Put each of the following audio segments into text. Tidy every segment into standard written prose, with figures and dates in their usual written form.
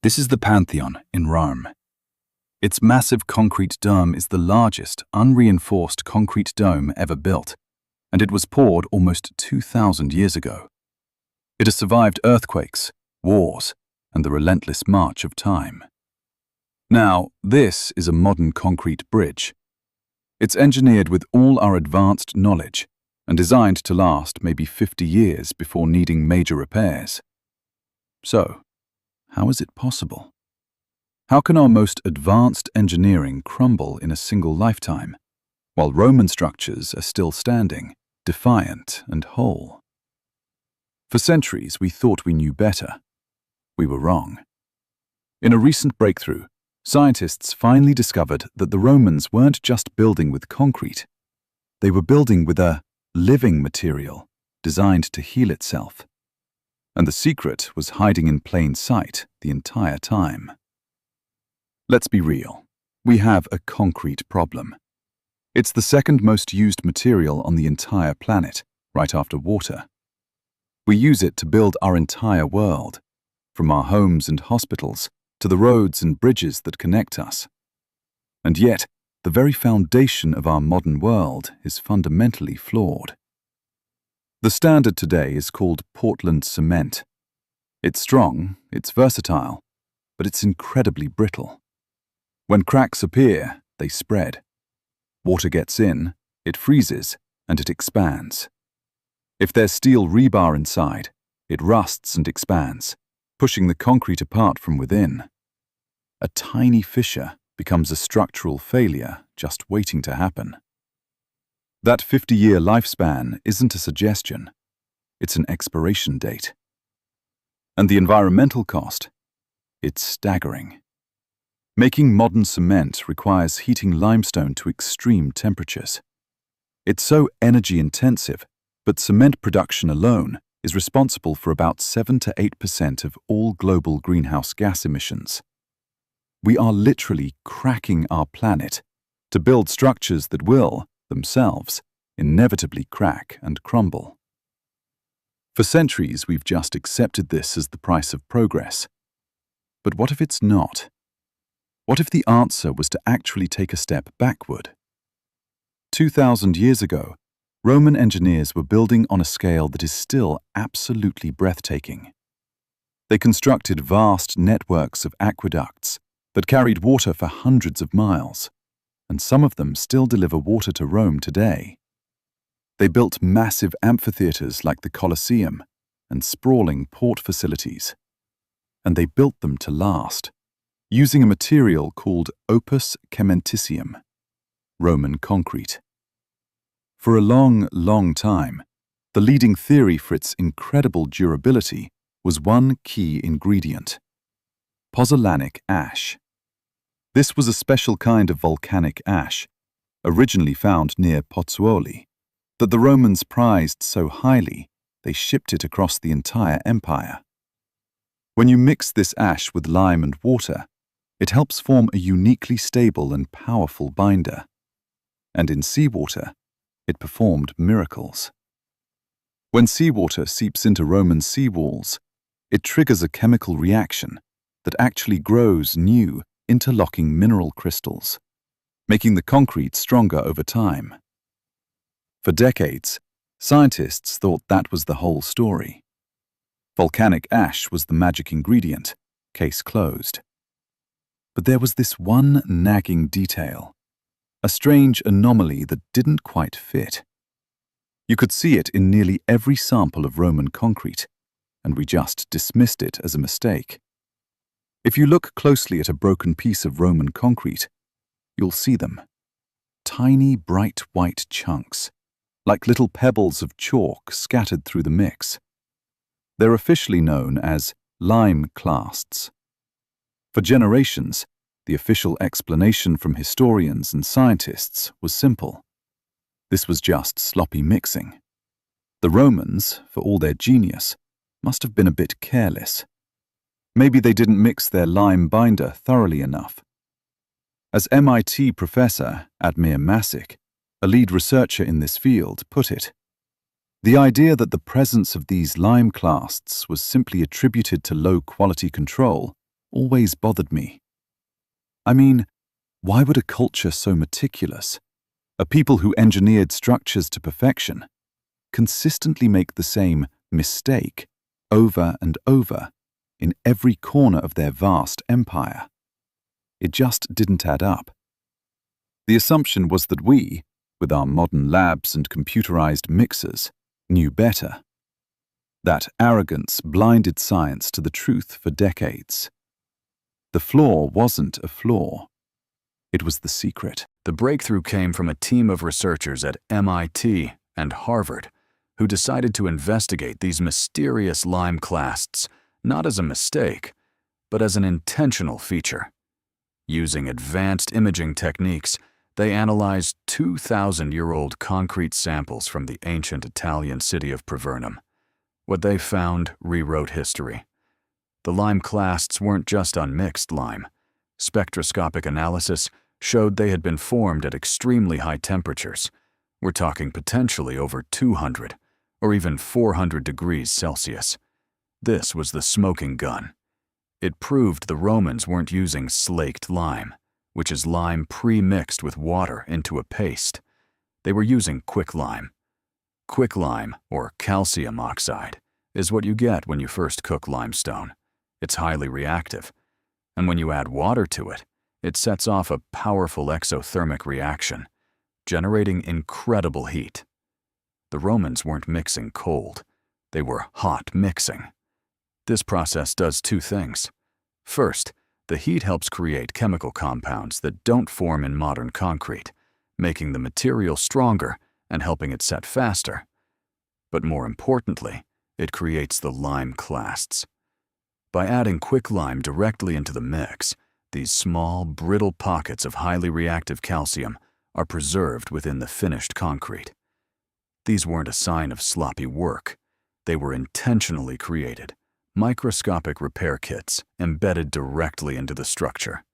This is the Pantheon in Rome. Its massive concrete dome is the largest unreinforced concrete dome ever built, and it was poured almost 2,000 years ago. It has survived earthquakes, wars, and the relentless march of time. Now, this is a modern concrete bridge. It's engineered with all our advanced knowledge and designed to last maybe 50 years before needing major repairs. So, how is it possible? How can our most advanced engineering crumble in a single lifetime, while Roman structures are still standing, defiant and whole? For centuries, we thought we knew better. We were wrong. In a recent breakthrough, scientists finally discovered that the Romans weren't just building with concrete. They were building with a living material designed to heal itself. And the secret was hiding in plain sight the entire time. Let's be real. We have a concrete problem. It's the second most used material on the entire planet, right after water. We use it to build our entire world, from our homes and hospitals to the roads and bridges that connect us. And yet, the very foundation of our modern world is fundamentally flawed. The standard today is called Portland cement. It's strong, it's versatile, but it's incredibly brittle. When cracks appear, they spread. Water gets in, it freezes, and it expands. If there's steel rebar inside, it rusts and expands, pushing the concrete apart from within. A tiny fissure becomes a structural failure just waiting to happen. That 50-year lifespan isn't a suggestion, it's an expiration date. And the environmental cost? It's staggering. Making modern cement requires heating limestone to extreme temperatures. It's so energy-intensive, but cement production alone is responsible for about 7 to 8% of all global greenhouse gas emissions. We are literally cracking our planet to build structures that will, themselves, inevitably crack and crumble. For centuries, we've just accepted this as the price of progress. But what if it's not? What if the answer was to actually take a step backward? 2,000 years ago, Roman engineers were building on a scale that is still absolutely breathtaking. They constructed vast networks of aqueducts that carried water for hundreds of miles, and some of them still deliver water to Rome today. They built massive amphitheaters like the Colosseum and sprawling port facilities. And they built them to last, using a material called opus caementicium, Roman concrete. For a long, long time, the leading theory for its incredible durability was one key ingredient: pozzolanic ash. This was a special kind of volcanic ash, originally found near Pozzuoli, that the Romans prized so highly they shipped it across the entire empire. When you mix this ash with lime and water, it helps form a uniquely stable and powerful binder. And in seawater, it performed miracles. When seawater seeps into Roman seawalls, it triggers a chemical reaction that actually grows new, interlocking mineral crystals, making the concrete stronger over time. For decades, scientists thought that was the whole story. Volcanic ash was the magic ingredient, case closed. But there was this one nagging detail, a strange anomaly that didn't quite fit. You could see it in nearly every sample of Roman concrete, and we just dismissed it as a mistake. If you look closely at a broken piece of Roman concrete, you'll see them. Tiny, bright white chunks, like little pebbles of chalk scattered through the mix. They're officially known as lime clasts. For generations, the official explanation from historians and scientists was simple. This was just sloppy mixing. The Romans, for all their genius, must have been a bit careless. Maybe they didn't mix their lime binder thoroughly enough. As MIT professor Admir Masick, a lead researcher in this field, put it, the idea that the presence of these lime clasts was simply attributed to low-quality control always bothered me. I mean, why would a culture so meticulous, a people who engineered structures to perfection, consistently make the same mistake over and over in every corner of their vast empire? It just didn't add up. The assumption was that we, with our modern labs and computerized mixers, knew better. That arrogance blinded science to the truth for decades. The flaw wasn't a flaw. It was the secret. The breakthrough came from a team of researchers at MIT and Harvard who decided to investigate these mysterious lime clasts not as a mistake, but as an intentional feature. Using advanced imaging techniques, they analyzed 2,000-year-old concrete samples from the ancient Italian city of Privernum. What they found rewrote history. The lime clasts weren't just unmixed lime. Spectroscopic analysis showed they had been formed at extremely high temperatures. We're talking potentially over 200 or even 400 degrees Celsius. This was the smoking gun. It proved the Romans weren't using slaked lime, which is lime pre-mixed with water into a paste. They were using quicklime. Quicklime, or calcium oxide, is what you get when you first cook limestone. It's highly reactive, and when you add water to it, it sets off a powerful exothermic reaction, generating incredible heat. The Romans weren't mixing cold, they were hot mixing. This process does two things. First, the heat helps create chemical compounds that don't form in modern concrete, making the material stronger and helping it set faster. But more importantly, it creates the lime clasts. By adding quicklime directly into the mix, these small, brittle pockets of highly reactive calcium are preserved within the finished concrete. These weren't a sign of sloppy work. They were intentionally created, microscopic repair kits embedded directly into the structure.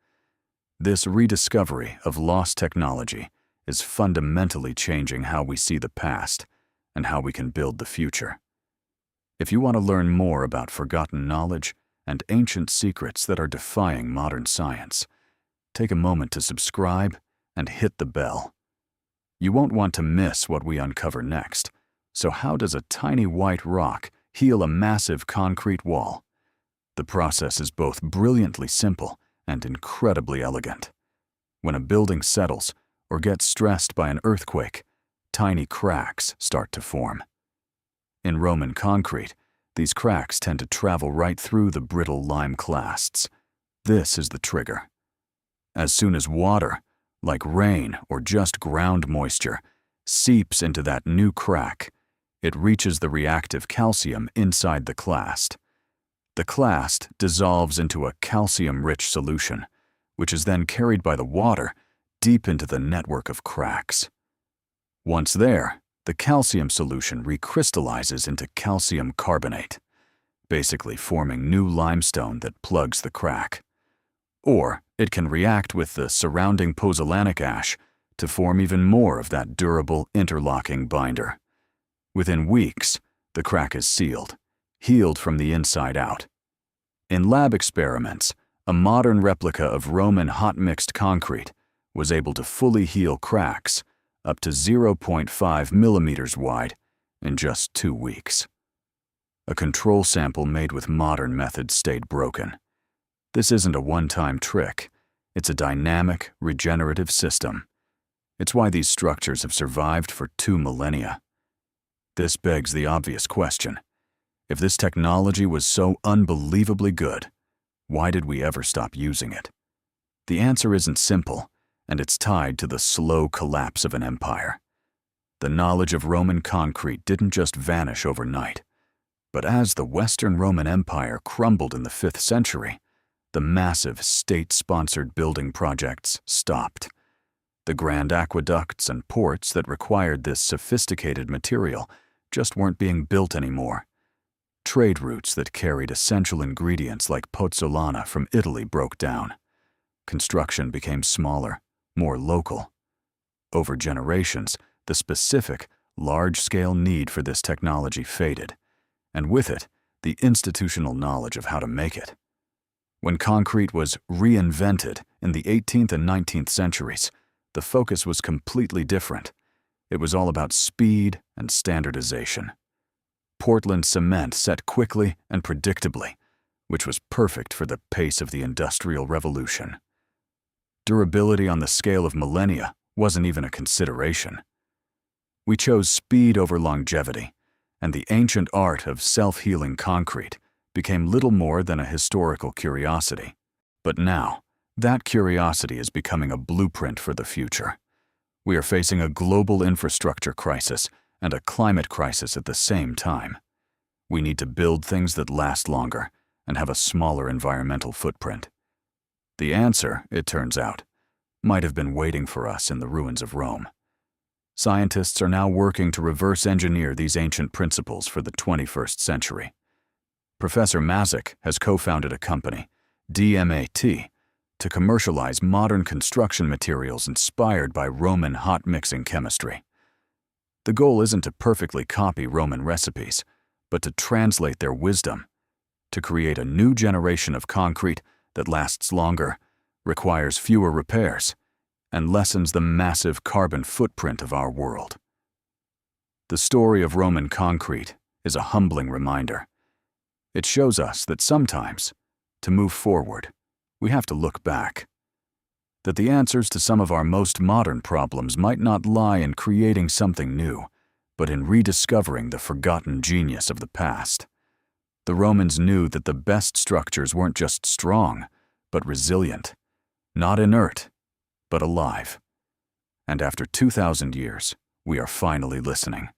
This rediscovery of lost technology is fundamentally changing how we see the past and how we can build the future. If you want to learn more about forgotten knowledge and ancient secrets that are defying modern science, take a moment to subscribe and hit the bell. You won't want to miss what we uncover next. So how does a tiny white rock heal a massive concrete wall? The process is both brilliantly simple and incredibly elegant. When a building settles or gets stressed by an earthquake, tiny cracks start to form. In Roman concrete, these cracks tend to travel right through the brittle lime clasts. This is the trigger. As soon as water, like rain or just ground moisture, seeps into that new crack, it reaches the reactive calcium inside the clast. The clast dissolves into a calcium-rich solution, which is then carried by the water deep into the network of cracks. Once there, the calcium solution recrystallizes into calcium carbonate, basically forming new limestone that plugs the crack. Or it can react with the surrounding pozzolanic ash to form even more of that durable interlocking binder. Within weeks, the crack is sealed, healed from the inside out. In lab experiments, a modern replica of Roman hot-mixed concrete was able to fully heal cracks up to 0.5 millimeters wide in just 2 weeks. A control sample made with modern methods stayed broken. This isn't a one-time trick. It's a dynamic, regenerative system. It's why these structures have survived for 2 millennia. This begs the obvious question. If this technology was so unbelievably good, why did we ever stop using it? The answer isn't simple, and it's tied to the slow collapse of an empire. The knowledge of Roman concrete didn't just vanish overnight. But as the Western Roman Empire crumbled in the 5th century, the massive state-sponsored building projects stopped. The grand aqueducts and ports that required this sophisticated material just weren't being built anymore. Trade routes that carried essential ingredients like pozzolana from Italy broke down. Construction became smaller, more local. Over generations, the specific, large-scale need for this technology faded, and with it, the institutional knowledge of how to make it. When concrete was reinvented in the 18th and 19th centuries, the focus was completely different. It was all about speed and standardization. Portland cement set quickly and predictably, which was perfect for the pace of the Industrial Revolution. Durability on the scale of millennia wasn't even a consideration. We chose speed over longevity, and the ancient art of self-healing concrete became little more than a historical curiosity. But now, that curiosity is becoming a blueprint for the future. We are facing a global infrastructure crisis and a climate crisis at the same time. We need to build things that last longer and have a smaller environmental footprint. The answer, it turns out, might have been waiting for us in the ruins of Rome. Scientists are now working to reverse engineer these ancient principles for the 21st century. Professor Mazik has co-founded a company, DMAT, to commercialize modern construction materials inspired by Roman hot-mixing chemistry. The goal isn't to perfectly copy Roman recipes, but to translate their wisdom, to create a new generation of concrete that lasts longer, requires fewer repairs, and lessens the massive carbon footprint of our world. The story of Roman concrete is a humbling reminder. It shows us that sometimes, to move forward, we have to look back. That the answers to some of our most modern problems might not lie in creating something new, but in rediscovering the forgotten genius of the past. The Romans knew that the best structures weren't just strong, but resilient, not inert, but alive. And after 2,000 years, we are finally listening.